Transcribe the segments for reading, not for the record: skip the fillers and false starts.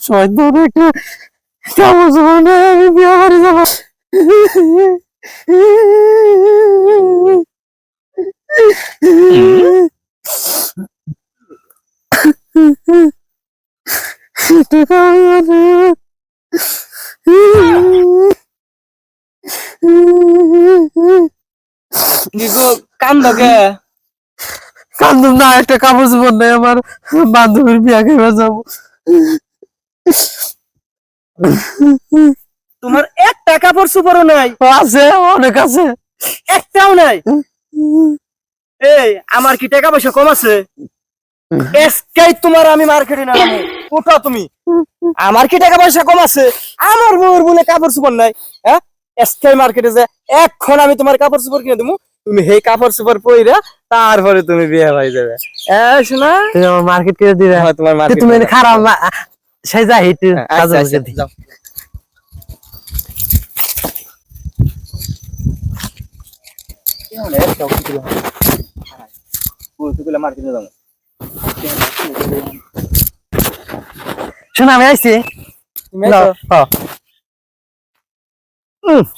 শয়তান একটা কাগজ বানায় আমি বিয়ে বাড়ি যাবো। কান্দকে কান্দুম না, একটা কাপড় চোপড় নেই, আমার বান্ধবীর বিয়া খেয়ে যাবো। তোমার একটা কাপড় চোপড়ও নাই? আছে, অনেক আছে। একটাও নাই? এই আমার কি টাকা পয়সা কম আছে? এসকাই তোমার আমি মার্কেটে না কোথাও তুমি, আমার কি টাকা পয়সা কম আছে? আমার বউর বলে কাপড় চোপড় নাই। হ্যাঁ, এসকাই মার্কেটে যে এখন আমি তোমার কাপড় চোপড় কিনে দেবো, তুমি সেই কাপড় চোপড় পইরা তারপরে তুমি বিয়ে হয়ে যাবে। শোনা, তুমি আমার মার্কেট করে দিবে। তোমার তুমি খারাপ সেই যাই একটু যাও। শোনা আমি আইছি।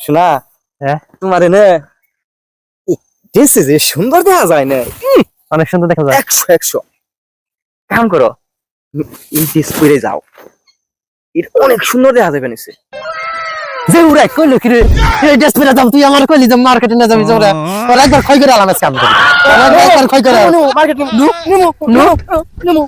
শোনা, হ্যাঁ তোমার এনে যে সুন্দর দেখা যায় না? অনেক সুন্দর দেখা যায়। 100 কাম করো, এই ড্রেস পরে যাও, এটা অনেক সুন্দর দেখা যাবে নিচে। যে উড়াই কইলো কি রে, এই ড্রেস পরে যাম, তুই আমার কইলি যে মার্কেটে না যাবি, ওরা ওরা একবার খই করে আলাম আজকে আমি, একবার খই করে market no no no no